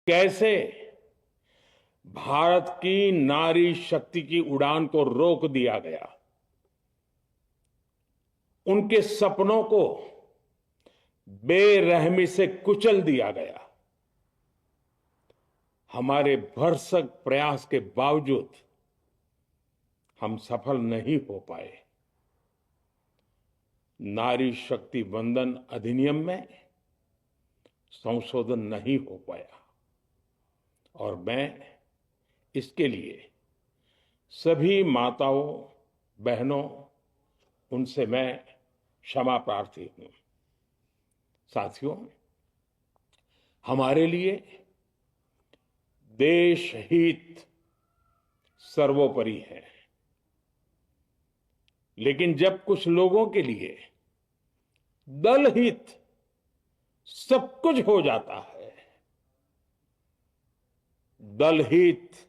कैसे भारत की नारी शक्ति की उड़ान को रोक दिया गया, उनके सपनों को बेरहमी से कुचल दिया गया। हमारे भरसक प्रयास के बावजूद हम सफल नहीं हो पाए। नारी शक्ति वंदन अधिनियम में संशोधन नहीं हो पाया और मैं इसके लिए सभी माताओं बहनों उनसे मैं क्षमा प्रार्थी हूं। साथियों, हमारे लिए देश हित सर्वोपरि है, लेकिन जब कुछ लोगों के लिए दल हित सब कुछ हो जाता है, दल हित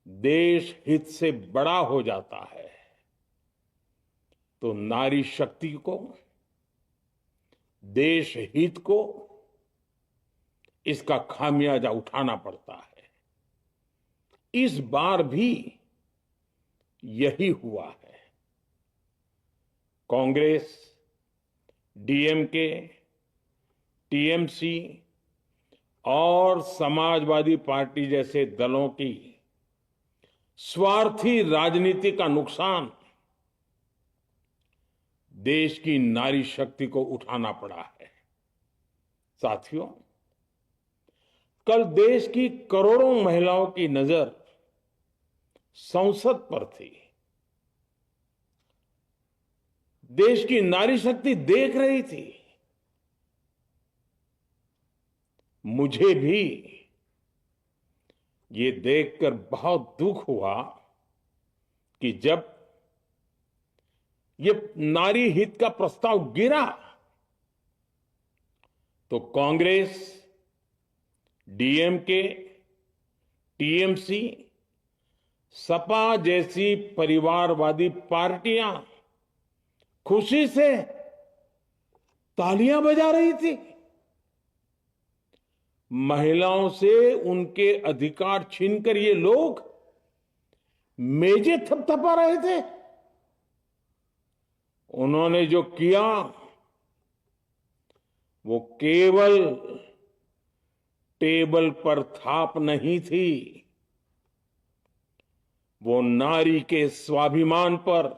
देश हित से बड़ा हो जाता है, तो नारी शक्ति को, देश हित को इसका खामियाजा उठाना पड़ता है। इस बार भी यही हुआ है। कांग्रेस, डीएमके, टीएमसी और समाजवादी पार्टी जैसे दलों की स्वार्थी राजनीति का नुकसान देश की नारी शक्ति को उठाना पड़ा है। साथियों, कल देश की करोड़ों महिलाओं की नजर संसद पर थी। देश की नारी शक्ति देख रही थी। मुझे भी ये देखकर बहुत दुख हुआ कि जब ये नारी हित का प्रस्ताव गिरा तो कांग्रेस, डीएमके, टीएमसी, सपा जैसी परिवारवादी पार्टियां खुशी से तालियां बजा रही थी। महिलाओं से उनके अधिकार छीनकर ये लोग मेजें थपथपा रहे थे। उन्होंने जो किया वो केवल टेबल पर थाप नहीं थी, वो नारी के स्वाभिमान पर,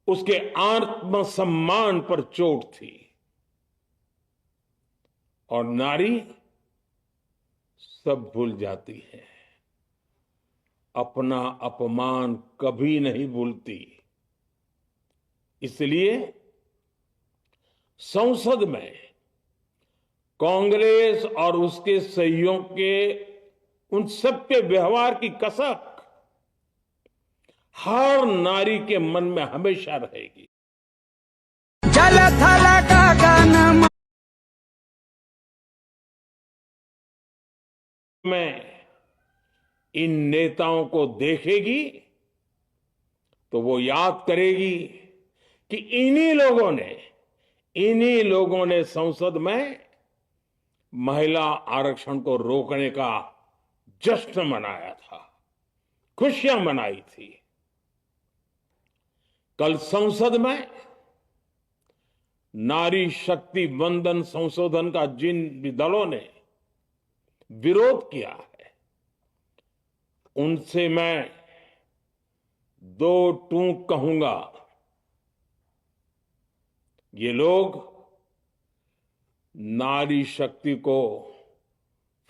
उसके आत्मसम्मान पर चोट थी। और नारी सब भूल जाती है, अपना अपमान कभी नहीं भूलती। इसलिए संसद में कांग्रेस और उसके सहयोगियों के उन सबके व्यवहार की कसक हर नारी के मन में हमेशा रहेगी। जल थल गगन में इन नेताओं को देखेगी तो वो याद करेगी कि इन्हीं लोगों ने संसद में महिला आरक्षण को रोकने का जश्न मनाया था, खुशियां मनाई थी। कल संसद में नारी शक्ति वंदन संशोधन का जिन दलों ने विरोध किया है, उनसे मैं दो टूक कहूंगा। ये लोग नारी शक्ति को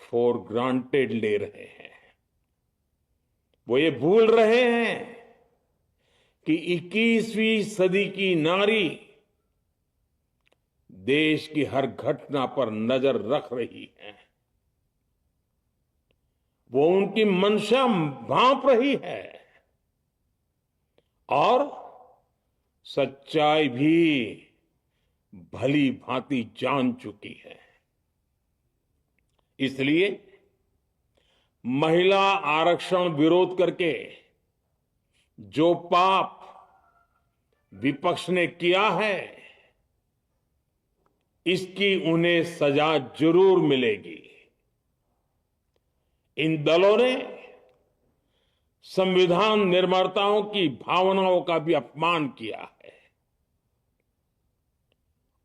फॉर ग्रांटेड ले रहे हैं। वो ये भूल रहे हैं कि 21वीं सदी की नारी देश की हर घटना पर नजर रख रही है। वो उनकी मंशा भांप रही है और सच्चाई भी भली भांति जान चुकी है। इसलिए महिला आरक्षण विरोध करके जो पाप विपक्ष ने किया है, इसकी उन्हें सजा जरूर मिलेगी। इन दलों ने संविधान निर्माताओं की भावनाओं का भी अपमान किया है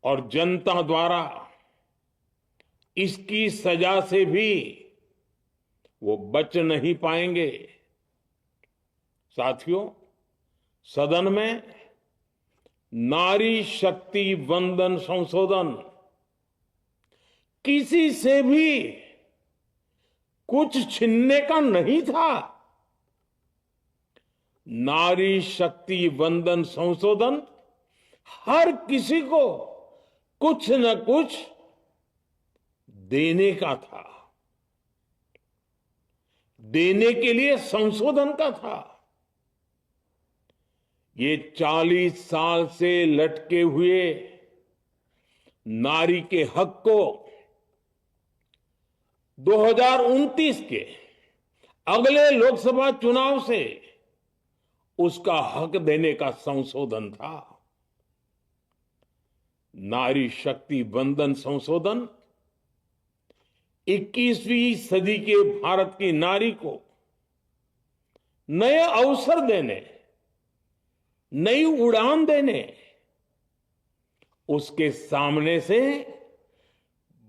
और जनता द्वारा इसकी सजा से भी वो बच नहीं पाएंगे। साथियों, सदन में नारी शक्ति वंदन संशोधन किसी से भी कुछ छीनने का नहीं था। नारी शक्ति वंदन संशोधन हर किसी को कुछ न कुछ देने का था, देने के लिए संशोधन का था। ये 40 साल से लटके हुए नारी के हक को 2029 के अगले लोकसभा चुनाव से उसका हक देने का संशोधन था। नारी शक्ति वंदन संशोधन 21वीं सदी के भारत की नारी को नए अवसर देने, नई उड़ान देने, उसके सामने से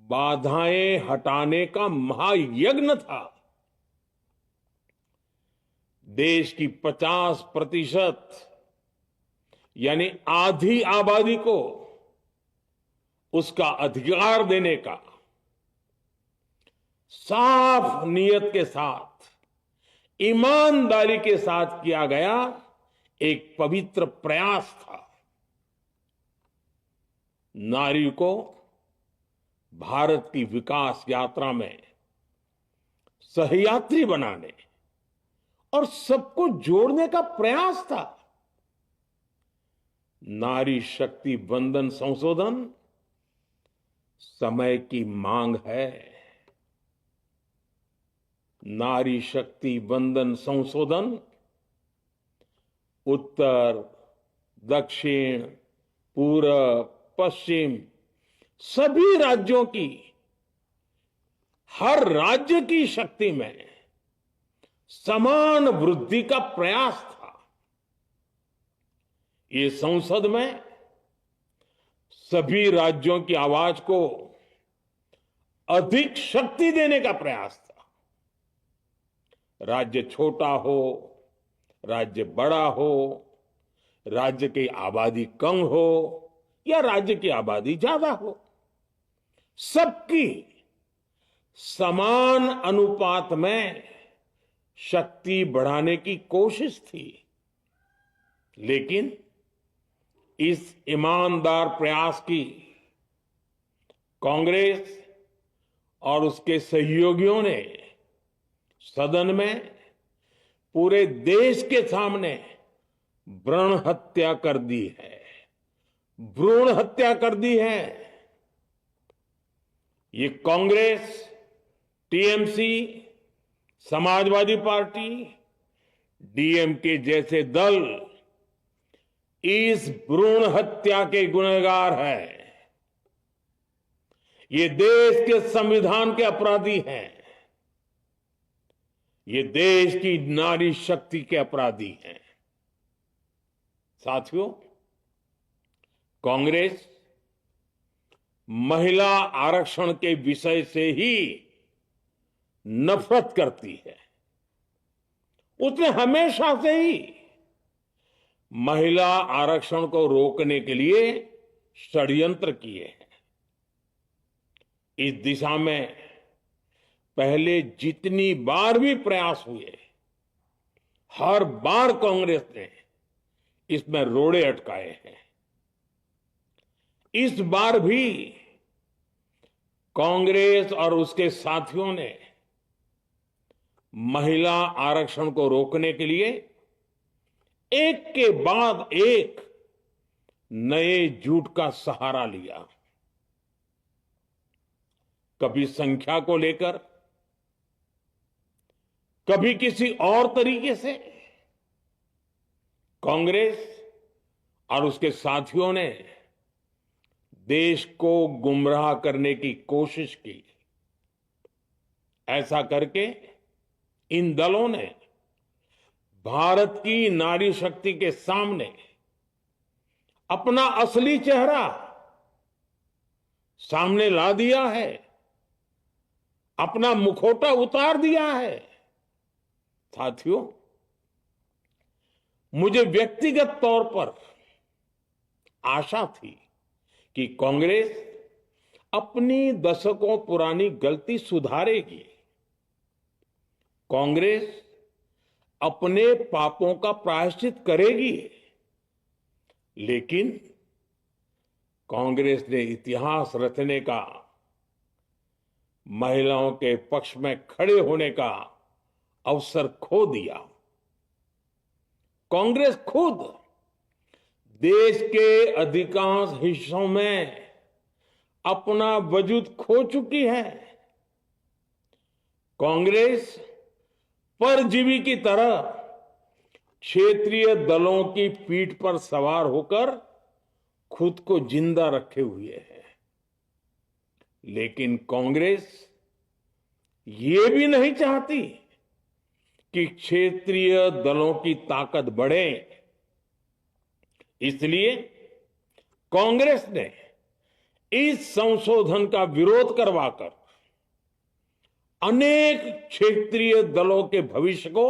बाधाएं हटाने का महायज्ञ था। देश की 50% यानी आधी आबादी को उसका अधिकार देने का साफ नियत के साथ, ईमानदारी के साथ किया गया एक पवित्र प्रयास था। नारी को भारत की विकास यात्रा में सहयात्री बनाने और सबको जोड़ने का प्रयास था। नारी शक्ति वंदन संशोधन समय की मांग है। नारी शक्ति वंदन संशोधन उत्तर, दक्षिण, पूर्व, पश्चिम सभी राज्यों की, हर राज्य की शक्ति में समान वृद्धि का प्रयास था। ये संसद में सभी राज्यों की आवाज को अधिक शक्ति देने का प्रयास था। राज्य छोटा हो, राज्य बड़ा हो, राज्य की आबादी कम हो या राज्य की आबादी ज्यादा हो, सबकी समान अनुपात में शक्ति बढ़ाने की कोशिश थी। लेकिन इस ईमानदार प्रयास की कांग्रेस और उसके सहयोगियों ने सदन में पूरे देश के सामने भ्रूण हत्या कर दी है, भ्रूण हत्या कर दी है। ये Congress, TMC, Samajwadi party, DMK जैसे दल इस भ्रूण हत्या के गुनहगार हैं। ये देश के संविधान के अपराधी हैं। ये देश की नारी शक्ति के अपराधी हैं। साथियों, कांग्रेस महिला आरक्षण के विषय से ही नफरत करती है। उसने हमेशा से ही महिला आरक्षण को रोकने के लिए षड्यंत्र किए हैं। इस दिशा में पहले जितनी बार भी प्रयास हुए, हर बार कांग्रेस ने इसमें रोड़े अटकाए हैं। इस बार भी कांग्रेस और उसके साथियों ने महिला आरक्षण को रोकने के लिए एक के बाद एक नए झूठ का सहारा लिया। कभी संख्या को लेकर, कभी किसी और तरीके से कांग्रेस और उसके साथियों ने देश को गुमराह करने की कोशिश की। ऐसा करके इन दलों ने भारत की नारी शक्ति के सामने अपना असली चेहरा सामने ला दिया है, अपना मुखौटा उतार दिया है। साथियों, मुझे व्यक्तिगत तौर पर आशा थी कि कांग्रेस अपनी दशकों पुरानी गलती सुधारेगी। कांग्रेस अपने पापों का प्रायश्चित करेगी। लेकिन कांग्रेस ने इतिहास रचने का, महिलाओं के पक्ष में खड़े होने का अवसर खो दिया। कांग्रेस खुद देश के अधिकांश हिस्सों में अपना वजूद खो चुकी है। कांग्रेस परजीवी की तरह क्षेत्रीय दलों की पीठ पर सवार होकर खुद को जिंदा रखे हुए है। लेकिन कांग्रेस ये भी नहीं चाहती कि क्षेत्रीय दलों की ताकत बढ़े। इसलिए कांग्रेस ने इस संशोधन का विरोध करवाकर अनेक क्षेत्रीय दलों के भविष्य को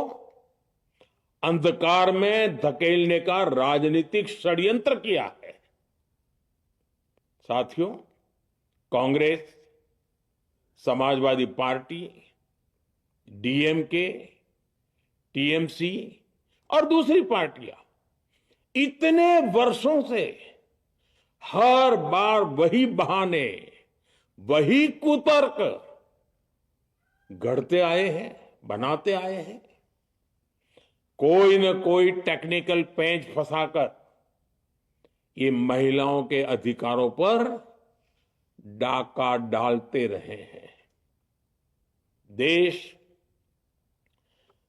अंधकार में धकेलने का राजनीतिक षड्यंत्र किया है। साथियों, Congress, Samajwadi party, DMK, TMC और दूसरी पार्टियां इतने वर्षों से हर बार वही बहाने, वही कुतर्क गढ़ते आए हैं, बनाते आए हैं। कोई न कोई टेक्निकल पेंच फंसाकर ये महिलाओं के अधिकारों पर डाका डालते रहे हैं। देश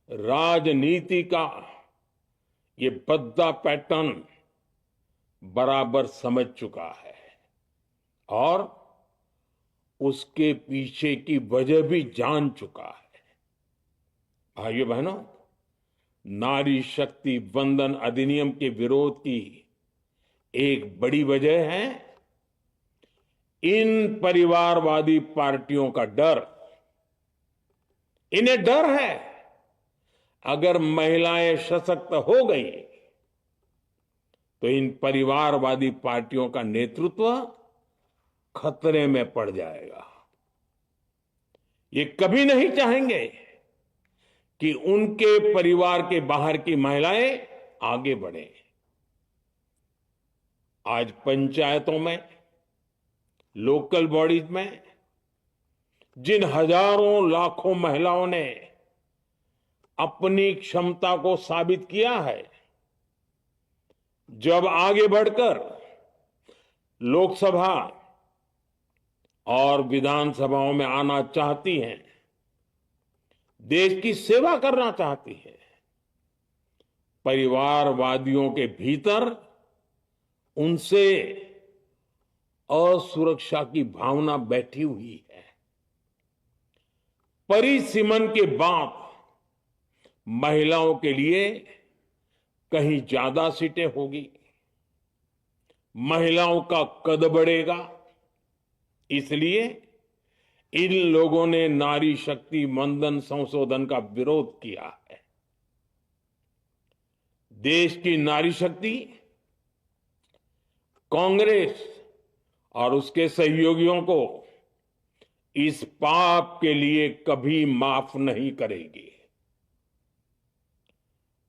राजनीति का ये भद्दा पैटर्न बराबर समझ चुका है और उसके पीछे की वजह भी जान चुका है। भाइयों बहनों, नारी शक्ति वंदन अधिनियम के विरोध की एक बड़ी वजह है इन परिवारवादी पार्टियों का डर। इन्हें डर है अगर महिलाएं सशक्त हो गई तो इन परिवारवादी पार्टियों का नेतृत्व खतरे में पड़ जाएगा। ये कभी नहीं चाहेंगे कि उनके परिवार के बाहर की महिलाएं आगे बढ़े। आज पंचायतों में, लोकल बॉडीज में जिन हजारों लाखों महिलाओं ने अपनी क्षमता को साबित किया है, जब आगे बढ़कर लोकसभा और विधानसभाओं में आना चाहती हैं, देश की सेवा करना चाहती है, परिवारवादियों के भीतर उनसे असुरक्षा की भावना बैठी हुई है। परिसीमन के बाद महिलाओं के लिए कहीं ज्यादा सीटें होगी, महिलाओं का कद बढ़ेगा। इसलिए इन लोगों ने नारी शक्ति वंदन संशोधन का विरोध किया है। देश की नारी शक्ति कांग्रेस और उसके सहयोगियों को इस पाप के लिए कभी माफ नहीं करेगी।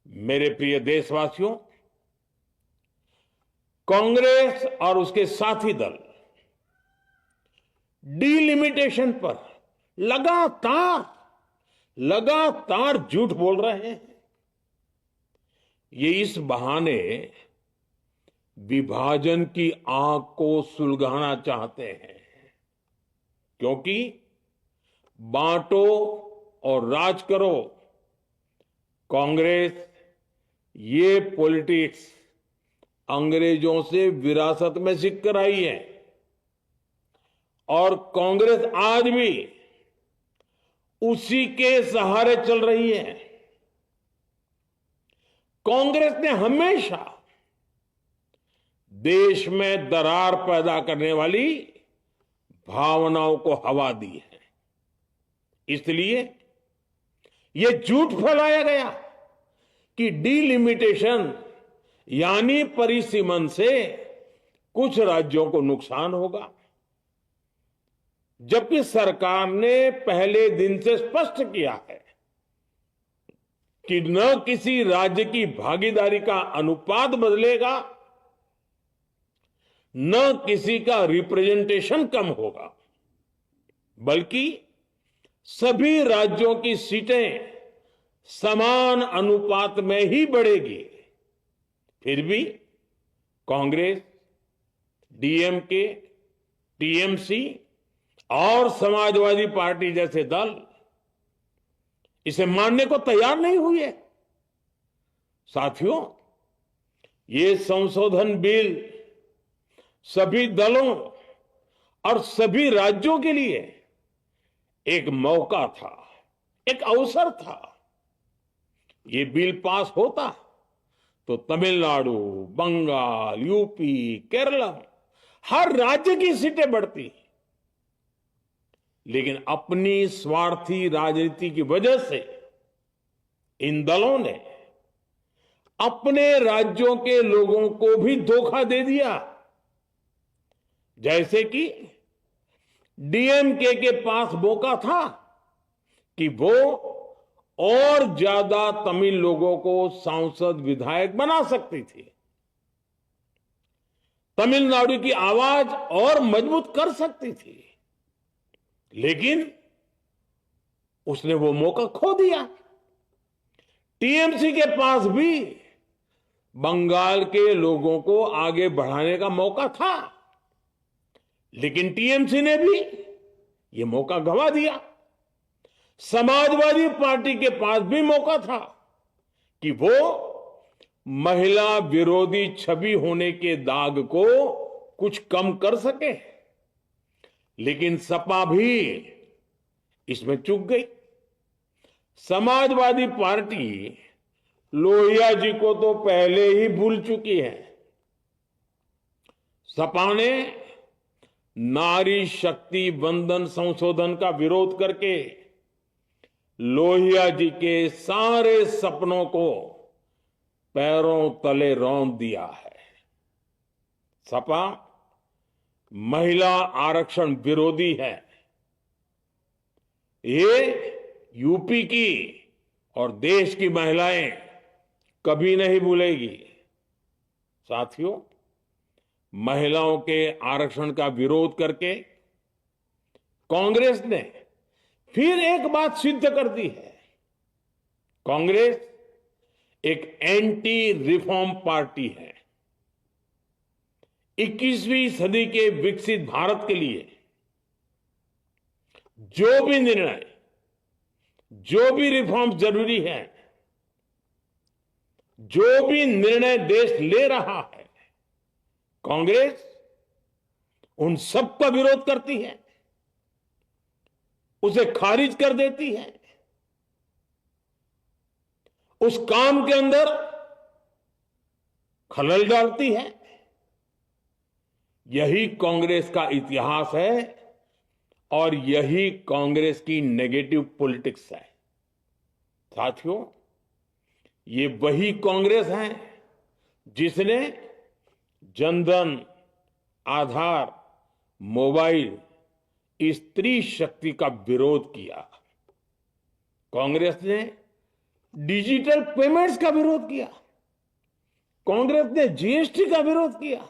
मेरे प्रिय देशवासियों, कांग्रेस और उसके साथी दल डिलिमिटेशन पर लगातार झूठ बोल रहे हैं। ये इस बहाने विभाजन की आग को सुलगाना चाहते हैं, क्योंकि बांटो और राज करो, कांग्रेस ये पॉलिटिक्स अंग्रेजों से विरासत में सीख कर आई है। और कांग्रेस आज भी उसी के सहारे चल रही है। कांग्रेस ने हमेशा देश में दरार पैदा करने वाली भावनाओं को हवा दी है। इसलिए यह झूठ फैलाया गया कि डीलिमिटेशन यानी परिसीमन से कुछ राज्यों को नुकसान होगा, जबकि सरकार ने पहले दिन से स्पष्ट किया है कि न किसी राज्य की भागीदारी का अनुपात बदलेगा, न किसी का रिप्रेजेंटेशन कम होगा, बल्कि सभी राज्यों की सीटें समान अनुपात में ही बढ़ेगी। फिर भी कांग्रेस, डीएमके, टीएमसी और समाजवादी पार्टी जैसे दल इसे मानने को तैयार नहीं हुए। साथियों, ये संशोधन बिल सभी दलों और सभी राज्यों के लिए एक मौका था, एक अवसर था। ये बिल पास होता तो तमिलनाडु, बंगाल, यूपी, केरला हर राज्य की सीटें बढ़ती, लेकिन अपनी स्वार्थी राजनीति की वजह से इन दलों ने अपने राज्यों के लोगों को भी धोखा दे दिया। जैसे कि डीएमके के पास मौका था कि वो और ज्यादा तमिल लोगों को सांसद विधायक बना सकती थी, तमिलनाडु की आवाज और मजबूत कर सकती थी, लेकिन उसने वो मौका खो दिया। टीएमसी के पास भी बंगाल के लोगों को आगे बढ़ाने का मौका था, लेकिन टीएमसी ने भी ये मौका गंवा दिया। समाजवादी पार्टी के पास भी मौका था कि वो महिला विरोधी छवि होने के दाग को कुछ कम कर सके, लेकिन सपा भी इसमें चूक गई। समाजवादी पार्टी लोहिया जी को तो पहले ही भूल चुकी है। सपा ने नारी शक्ति वंदन संशोधन का विरोध करके लोहिया जी के सारे सपनों को पैरों तले रौंद दिया है। सपा महिला आरक्षण विरोधी है। ये यूपी की और देश की महिलाएं कभी नहीं भूलेगी। साथियों, महिलाओं के आरक्षण का विरोध करके कांग्रेस ने फिर एक बात सिद्ध कर दी है। कांग्रेस एक एंटी रिफॉर्म पार्टी है। 21वीं सदी के विकसित भारत के लिए जो भी निर्णय, जो भी रिफॉर्म जरूरी है, जो भी निर्णय देश ले रहा है, कांग्रेस उन सब का विरोध करती है, उसे खारिज कर देती है, उस काम के अंदर खलल डालती है। यही कांग्रेस का इतिहास है और यही कांग्रेस की नेगेटिव पॉलिटिक्स है। साथियों, ये वही कांग्रेस है जिसने जनधन, आधार, मोबाइल, स्त्री शक्ति का विरोध किया। कांग्रेस ने डिजिटल पेमेंट्स का विरोध किया। कांग्रेस ने जीएसटी का विरोध किया।